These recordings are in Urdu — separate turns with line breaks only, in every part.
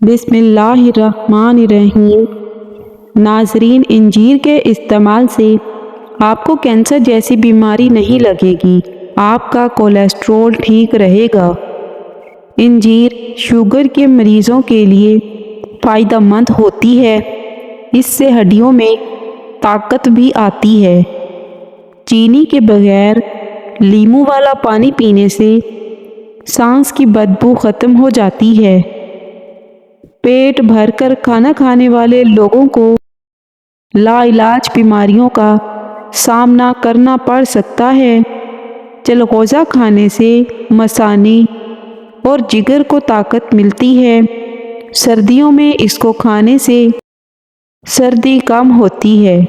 بسم اللہ الرحمن الرحیم۔ ناظرین، انجیر کے استعمال سے آپ کو کینسر جیسی بیماری نہیں لگے گی، آپ کا کولیسٹرول ٹھیک رہے گا۔ انجیر شوگر کے مریضوں کے لیے فائدہ مند ہوتی ہے، اس سے ہڈیوں میں طاقت بھی آتی ہے۔ چینی کے بغیر لیموں والا پانی پینے سے سانس کی بدبو ختم ہو جاتی ہے۔ پیٹ بھر کر کھانا کھانے والے لوگوں کو لا علاج بیماریوں کا سامنا کرنا پڑ سکتا ہے۔ چلغوزہ کھانے سے مثانے اور جگر کو طاقت ملتی ہے۔ سردیوں میں اس کو کھانے سے سردی کم ہوتی ہے۔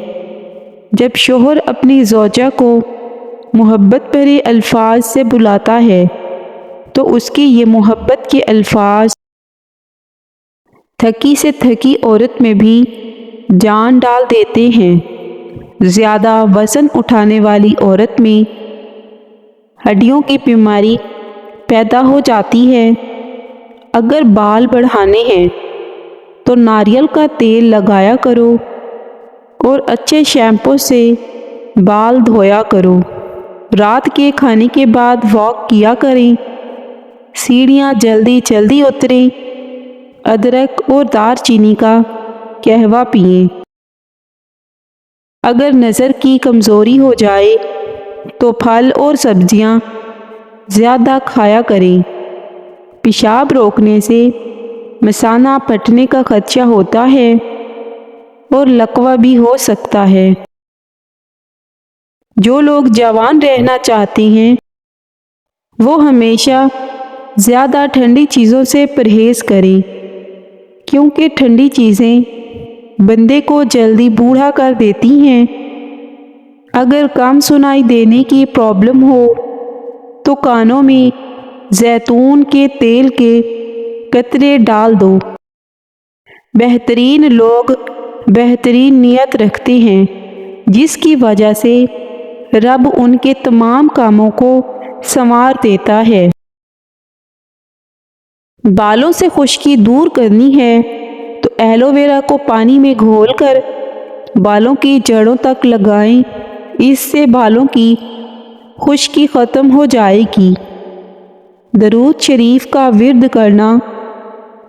جب شوہر اپنی زوجہ کو محبت بھرے الفاظ سے بلاتا ہے تو اس کی یہ محبت کے الفاظ تھکی سے تھکی عورت میں بھی جان ڈال دیتے ہیں۔ زیادہ وزن اٹھانے والی عورت میں ہڈیوں کی بیماری پیدا ہو جاتی ہے۔ اگر بال بڑھانے ہیں تو ناریل کا تیل لگایا کرو اور اچھے شیمپو سے بال دھویا کرو۔ رات کے کھانے کے بعد واک کیا کریں۔ سیڑھیاں جلدی جلدی اتریں۔ ادرک اور دار چینی کا قہوہ پئیں۔ اگر نظر کی کمزوری ہو جائے تو پھل اور سبزیاں زیادہ کھایا کریں۔ پیشاب روکنے سے مثانہ پھٹنے کا خدشہ ہوتا ہے اور لقوہ بھی ہو سکتا ہے۔ جو لوگ جوان رہنا چاہتے ہیں وہ ہمیشہ زیادہ ٹھنڈی چیزوں سے پرہیز کریں، کیونکہ ٹھنڈی چیزیں بندے کو جلدی بوڑھا کر دیتی ہیں۔ اگر کم سنائی دینے کی پرابلم ہو تو کانوں میں زیتون کے تیل کے قطرے ڈال دو۔ بہترین لوگ بہترین نیت رکھتے ہیں، جس کی وجہ سے رب ان کے تمام کاموں کو سنوار دیتا ہے۔ بالوں سے خشکی دور کرنی ہے تو ایلو ویرا کو پانی میں گھول کر بالوں کی جڑوں تک لگائیں، اس سے بالوں کی خشکی ختم ہو جائے گی۔ درود شریف کا ورد کرنا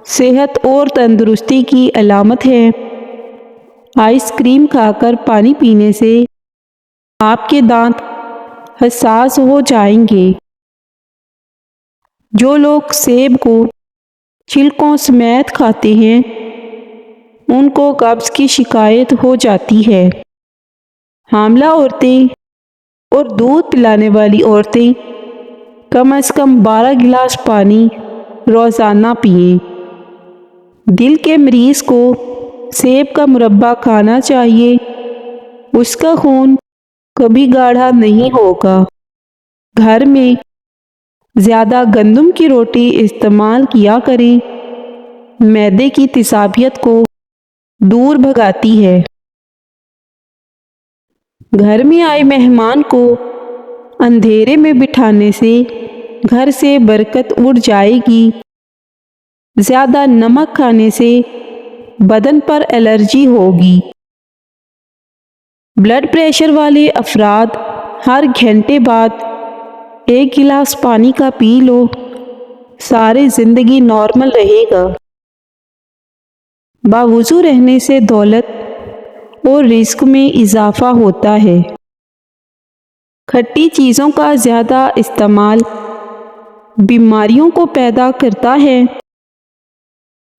صحت اور تندرستی کی علامت ہے۔ آئس کریم کھا کر پانی پینے سے آپ کے دانت حساس ہو جائیں گے۔ جو لوگ سیب کو چھلکوں سمیت کھاتے ہیں ان کو قبض کی شکایت ہو جاتی ہے۔ حاملہ عورتیں اور دودھ پلانے والی عورتیں کم از کم 12 گلاس پانی روزانہ پئیں۔ دل کے مریض کو سیب کا مربع کھانا چاہیے، اس کا خون کبھی گاڑھا نہیں ہوگا۔ گھر میں زیادہ گندم کی روٹی استعمال کیا کریں، معدے کی تیزابیت کو دور بھگاتی ہے۔ گھر میں آئے مہمان کو اندھیرے میں بٹھانے سے گھر سے برکت اڑ جائے گی۔ زیادہ نمک کھانے سے بدن پر الرجی ہوگی۔ بلڈ پریشر والے افراد ہر گھنٹے بعد 1 گلاس پانی کا پی لو، ساری زندگی نارمل رہے گا۔ باوضو رہنے سے دولت اور رزق میں اضافہ ہوتا ہے۔ کھٹی چیزوں کا زیادہ استعمال بیماریوں کو پیدا کرتا ہے۔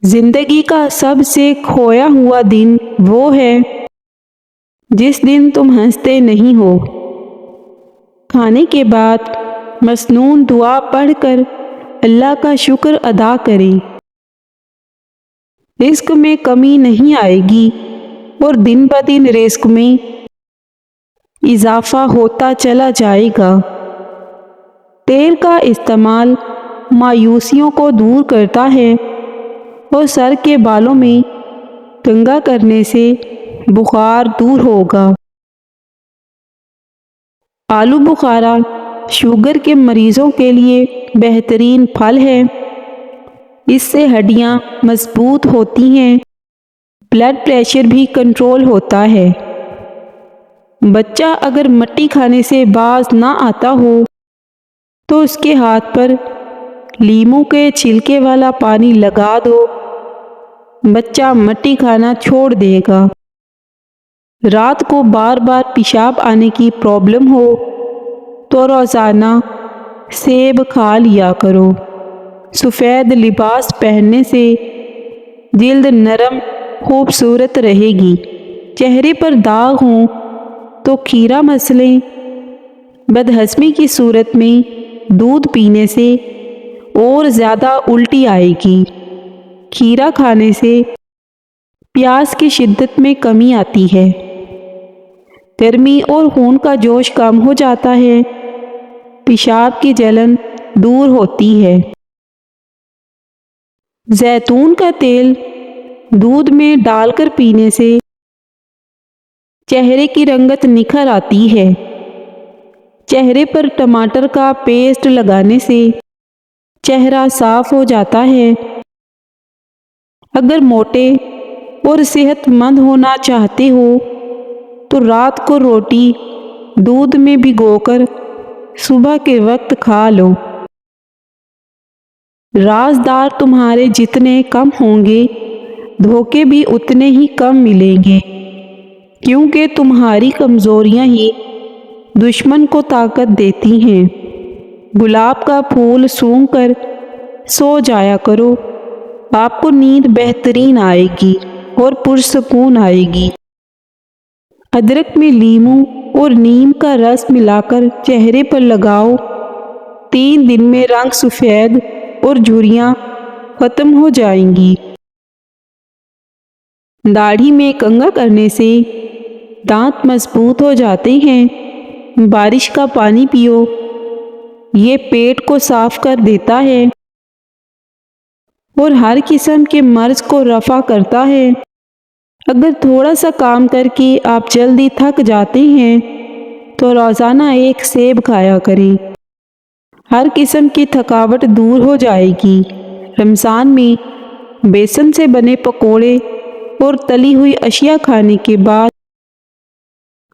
زندگی کا سب سے کھویا ہوا دن وہ ہے جس دن تم ہنستے نہیں ہو۔ کھانے کے بعد مسنون دعا پڑھ کر اللہ کا شکر ادا کریں۔ رزق میں کمی نہیں آئے گی اور دن بدن رزق میں اضافہ ہوتا چلا جائے گا۔ تیل کا استعمال مایوسیوں کو دور کرتا ہے اور سر کے بالوں میں کنگھا کرنے سے بخار دور ہوگا۔ آلو بخارا شوگر کے مریضوں کے لیے بہترین پھل ہے۔ اس سے ہڈیاں مضبوط ہوتی ہیں، بلڈ پریشر بھی کنٹرول ہوتا ہے۔ بچہ اگر مٹی کھانے سے باز نہ آتا ہو تو اس کے ہاتھ پر لیموں کے چھلکے والا پانی لگا دو، بچہ مٹی کھانا چھوڑ دے گا۔ رات کو بار بار پیشاب آنے کی پرابلم ہو تو روزانہ سیب کھا لیا کرو۔ سفید لباس پہننے سے جلد نرم خوبصورت رہے گی۔ چہرے پر داغ ہوں تو کھیرا مس لیں۔ بدہضمی کی صورت میں دودھ پینے سے اور زیادہ الٹی آئے گی۔ کھیرا کھانے سے پیاس کی شدت میں کمی آتی ہے، گرمی اور خون کا جوش کم ہو جاتا ہے، پیشاب کی جلن دور ہوتی ہے۔ زیتون کا تیل دودھ میں ڈال کر پینے سے چہرے کی رنگت نکھر آتی ہے۔ چہرے پر ٹماٹر کا پیسٹ لگانے سے چہرہ صاف ہو جاتا ہے۔ اگر موٹے اور صحت مند ہونا چاہتے ہو تو رات کو روٹی دودھ میں بھگو کر صبح کے وقت کھا لو۔ رازدار تمہارے جتنے کم ہوں گے، دھوکے بھی اتنے ہی کم ملیں گے، کیونکہ تمہاری کمزوریاں ہی دشمن کو طاقت دیتی ہیں۔ گلاب کا پھول سونگھ کر سو جایا کرو، آپ کو نیند بہترین آئے گی اور پرسکون آئے گی۔ ادرک میں لیموں اور نیم کا رس ملا کر چہرے پر لگاؤ، 3 دن میں رنگ سفید اور جھریاں ختم ہو جائیں گی۔ داڑھی میں کنگھا کرنے سے دانت مضبوط ہو جاتے ہیں۔ بارش کا پانی پیو، یہ پیٹ کو صاف کر دیتا ہے اور ہر قسم کے مرض کو رفع کرتا ہے۔ اگر تھوڑا سا کام کر کے آپ جلدی تھک جاتے ہیں تو روزانہ 1 سیب کھایا کریں، ہر قسم کی تھکاوٹ دور ہو جائے گی۔ رمضان میں بیسن سے بنے پکوڑے اور تلی ہوئی اشیاء کھانے کے بعد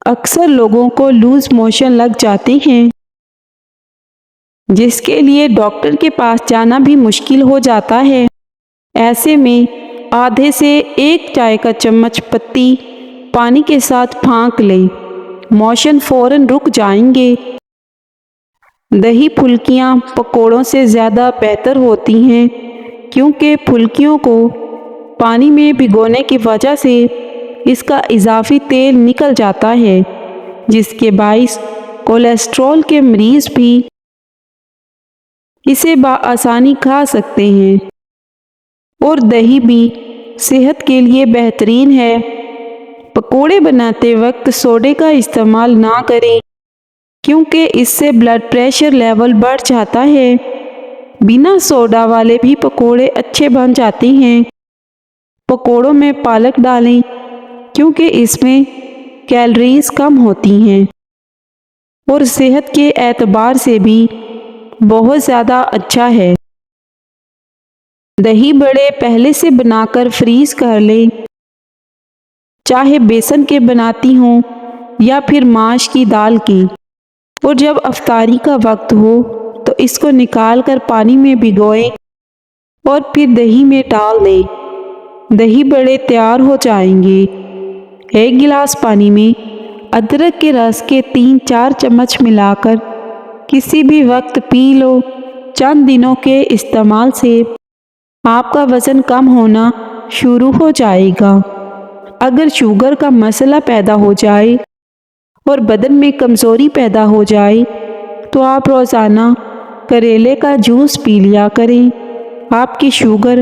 اکثر لوگوں کو لوز موشن لگ جاتے ہیں، جس کے لیے ڈاکٹر کے پاس جانا بھی مشکل ہو جاتا ہے۔ ایسے میں آدھے سے 1 چائے کا چمچ پتی پانی کے ساتھ پھانک لیں، موشن فوراً رک جائیں گے۔ دہی پھلکیاں پکوڑوں سے زیادہ بہتر ہوتی ہیں، کیونکہ پھلکیوں کو پانی میں بھگونے کی وجہ سے اس کا اضافی تیل نکل جاتا ہے، جس کے باعث کولیسٹرول کے مریض بھی اسے بآسانی کھا سکتے ہیں، اور دہی بھی صحت کے لیے بہترین ہے۔ پکوڑے بناتے وقت سوڈے کا استعمال نہ کریں، کیونکہ اس سے بلڈ پریشر لیول بڑھ جاتا ہے۔ بنا سوڈا والے بھی پکوڑے اچھے بن جاتے ہیں۔ پکوڑوں میں پالک ڈالیں، کیونکہ اس میں کیلوریز کم ہوتی ہیں اور صحت کے اعتبار سے بھی بہت زیادہ اچھا ہے۔ دہی بڑے پہلے سے بنا کر فریز کر لیں، چاہے بیسن کے بناتی ہوں یا پھر ماش کی دال کی، اور جب افطاری کا وقت ہو تو اس کو نکال کر پانی میں بھگوئیں اور پھر دہی میں ڈال دیں۔ دہی بڑے تیار ہو جائیں گے۔ 1 گلاس پانی میں ادرک کے رس کے 3-4 چمچ ملا کر کسی بھی وقت پی لو۔ چند دنوں کے استعمال سے آپ کا وزن کم ہونا شروع ہو جائے گا۔ اگر شوگر کا مسئلہ پیدا ہو جائے اور بدن میں کمزوری پیدا ہو جائے تو آپ روزانہ کریلے کا جوس پی لیا کریں، آپ کی شوگر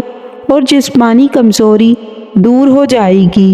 اور جسمانی کمزوری دور ہو جائے گی۔